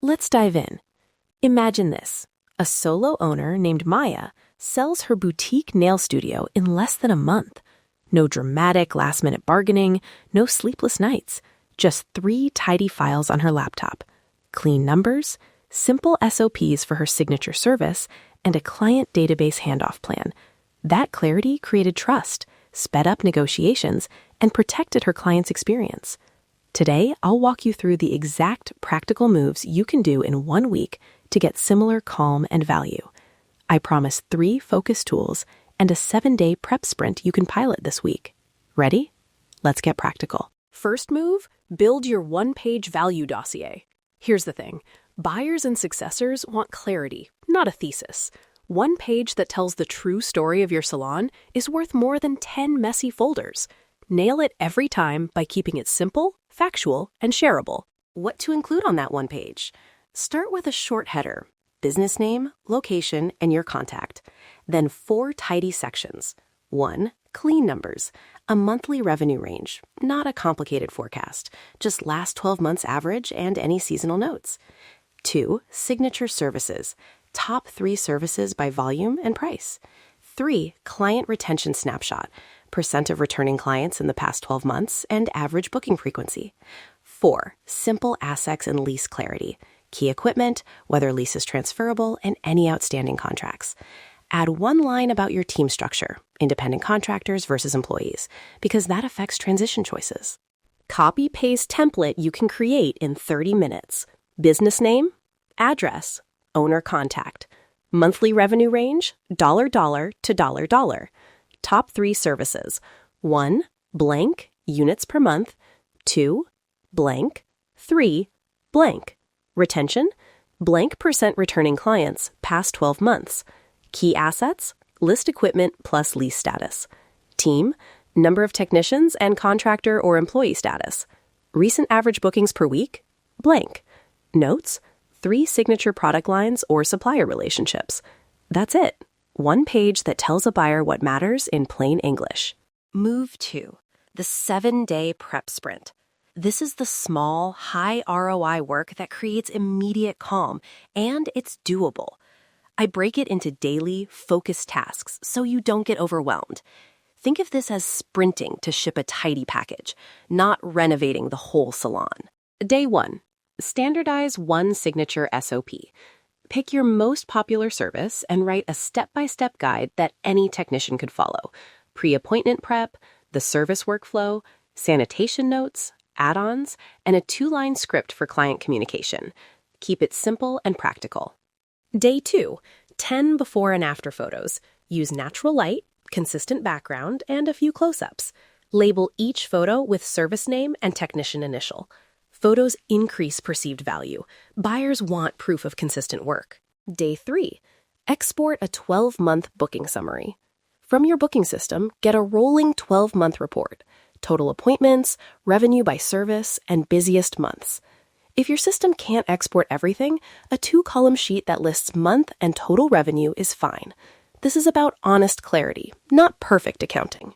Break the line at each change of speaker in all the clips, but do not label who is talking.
Let's dive in. Imagine this. A solo owner named Maya sells her boutique nail studio in less than a month. No dramatic last-minute bargaining, no sleepless nights, just 3 tidy files on her laptop. Clean numbers, simple SOPs for her signature service, and a client database handoff plan. That clarity created trust, sped up negotiations, and protected her client's experience. Today, I'll walk you through the exact practical moves you can do in 1 week to get similar calm and value. I promise 3 focus tools and a 7-day prep sprint you can pilot this week. Ready? Let's get practical. First move, build your 1-page value dossier. Here's the thing. Buyers and successors want clarity, not a thesis. 1 page that tells the true story of your salon is worth more than 10 messy folders. Nail it every time by keeping it simple, factual, and shareable. What to include on that 1 page? Start with a short header, business name, location, and your contact. Then 4 tidy sections. 1, clean numbers, a monthly revenue range, not a complicated forecast, just last 12 months average and any seasonal notes. 2, signature services, top 3 services by volume and price. 3, client retention snapshot, % of returning clients in the past 12 months and average booking frequency. 4, simple assets and lease clarity, key equipment, whether lease is transferable, and any outstanding contracts. Add 1 line about your team structure, independent contractors versus employees, because that affects transition choices. Copy-paste template you can create in 30 minutes. Business name, address, owner contact, monthly revenue range, $$ to $$. Top 3 services. 1, blank, units per month. 2, blank. 3, blank. Retention, blank % returning clients past 12 months. Key assets, list equipment plus lease status. Team, number of technicians and contractor or employee status. Recent average bookings per week, blank. Notes, 3 signature product lines or supplier relationships. That's it. 1 page that tells a buyer what matters in plain English. Move 2, the 7-day prep sprint. This is the small, high ROI work that creates immediate calm, and it's doable. I break it into daily, focused tasks so you don't get overwhelmed. Think of this as sprinting to ship a tidy package, not renovating the whole salon. Day 1. Standardize 1 signature SOP. Pick your most popular service and write a step-by-step guide that any technician could follow. Pre-appointment prep, the service workflow, sanitation notes, add-ons, and a 2-line script for client communication. Keep it simple and practical. Day 2, 10 before and after photos. Use natural light, consistent background, and a few close-ups. Label each photo with service name and technician initial. Photos increase perceived value. Buyers want proof of consistent work. Day 3, export a 12-month booking summary. From your booking system, get a rolling 12-month report. Total appointments, revenue by service, and busiest months. If your system can't export everything, a 2-column sheet that lists month and total revenue is fine. This is about honest clarity, not perfect accounting.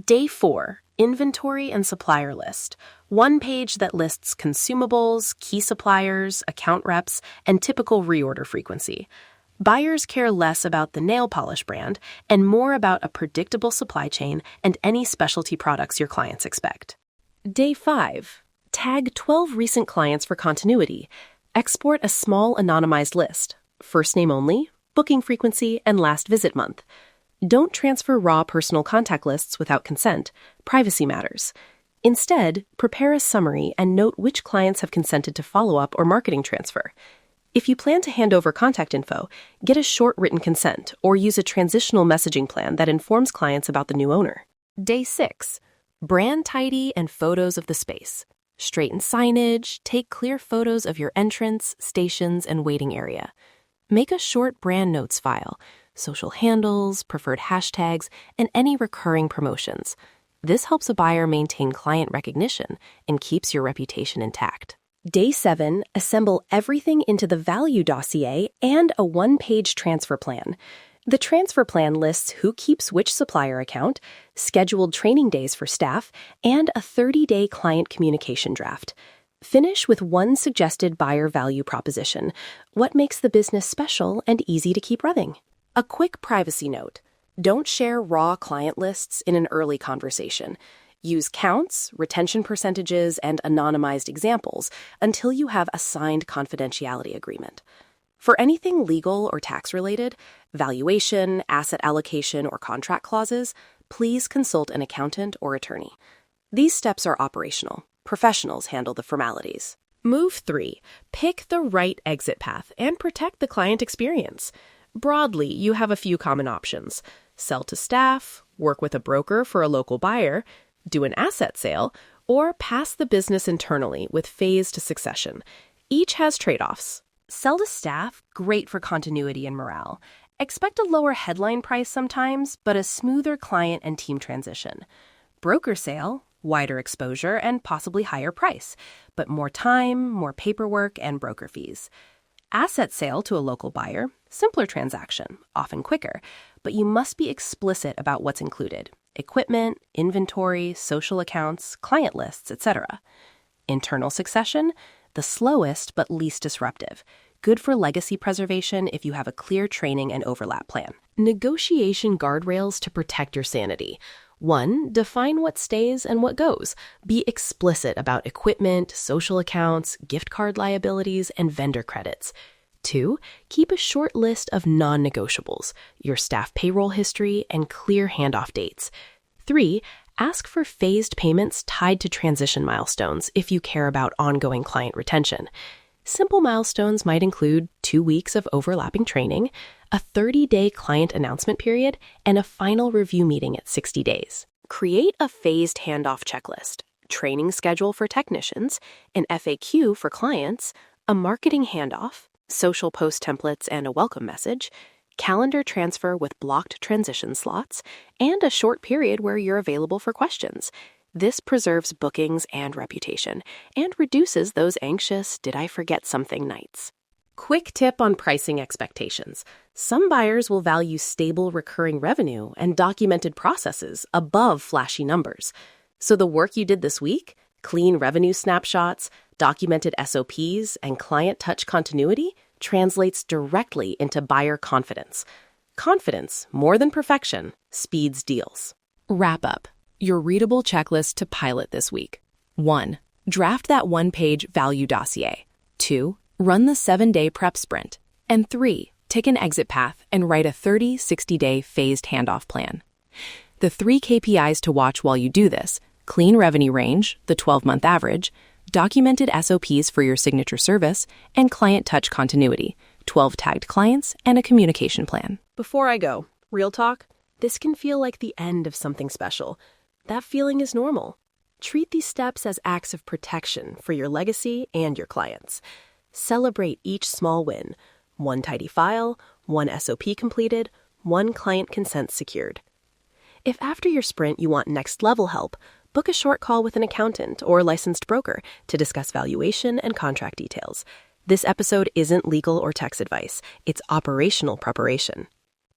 Day 4, inventory and supplier list. 1 page that lists consumables, key suppliers, account reps, and typical reorder frequency. Buyers care less about the nail polish brand and more about a predictable supply chain and any specialty products your clients expect. Day 5. Tag 12 recent clients for continuity. Export a small anonymized list, first name only, booking frequency, and last visit month. Don't transfer raw personal contact lists without consent. Privacy matters. Instead, prepare a summary and note which clients have consented to follow-up or marketing transfer. If you plan to hand over contact info, get a short written consent or use a transitional messaging plan that informs clients about the new owner. Day 6. Brand tidy and photos of the space. Straighten signage, take clear photos of your entrance, stations, and waiting area. Make a short brand notes file, social handles, preferred hashtags, and any recurring promotions. This helps a buyer maintain client recognition and keeps your reputation intact. Day 7, assemble everything into the value dossier and a 1-page transfer plan. The transfer plan lists who keeps which supplier account, scheduled training days for staff, and a 30-day client communication draft. Finish with one suggested buyer value proposition. What makes the business special and easy to keep running? A quick privacy note. Don't share raw client lists in an early conversation. Use counts, retention percentages, and anonymized examples until you have a signed confidentiality agreement. For anything legal or tax-related, valuation, asset allocation, or contract clauses, please consult an accountant or attorney. These steps are operational. Professionals handle the formalities. Move 3. Pick the right exit path and protect the client experience. Broadly, you have a few common options. Sell to staff, work with a broker for a local buyer, do an asset sale, or pass the business internally with phased succession. Each has trade-offs. Sell to staff, great for continuity and morale. Expect a lower headline price sometimes, but a smoother client and team transition. Broker sale, wider exposure, and possibly higher price, but more time, more paperwork, and broker fees. Asset sale to a local buyer, simpler transaction, often quicker, but you must be explicit about what's included: equipment, inventory, social accounts, client lists, etc. Internal succession, the slowest but least disruptive. Good for legacy preservation if you have a clear training and overlap plan. Negotiation guardrails to protect your sanity. 1. Define what stays and what goes. Be explicit about equipment, social accounts, gift card liabilities, and vendor credits. 2. Keep a short list of non-negotiables, your staff payroll history, and clear handoff dates. 3. Ask for phased payments tied to transition milestones if you care about ongoing client retention. Simple milestones might include 2 weeks of overlapping training, a 30-day client announcement period, and a final review meeting at 60 days. Create a phased handoff checklist, training schedule for technicians, an FAQ for clients, a marketing handoff, social post templates and a welcome message, calendar transfer with blocked transition slots, and a short period where you're available for questions. This preserves bookings and reputation, and reduces those anxious "did I forget something" nights. Quick tip on pricing expectations. Some buyers will value stable recurring revenue and documented processes above flashy numbers. So the work you did this week, clean revenue snapshots, documented SOPs, and client touch continuity, translates directly into buyer confidence. Confidence, more than perfection, speeds deals. Wrap up. Your readable checklist to pilot this week. 1. Draft that one-page value dossier. 2. Run the 7-day prep sprint. And 3. Take an exit path and write a 30-60-day phased handoff plan. The 3 KPIs to watch while you do this: clean revenue range, the 12-month average, documented SOPs for your signature service, and client touch continuity, 12 tagged clients, and a communication plan. Before I go, real talk, this can feel like the end of something special. That feeling is normal. Treat these steps as acts of protection for your legacy and your clients. Celebrate each small win: one tidy file, one SOP completed, one client consent secured. If after your sprint you want next-level help, book a short call with an accountant or licensed broker to discuss valuation and contract details. This episode isn't legal or tax advice. It's operational preparation.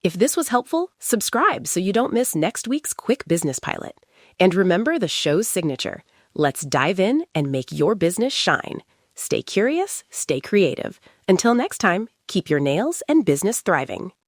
If this was helpful, subscribe so you don't miss next week's quick business pilot. And remember the show's signature. Let's dive in and make your business shine. Stay curious, stay creative. Until next time, keep your nails and business thriving.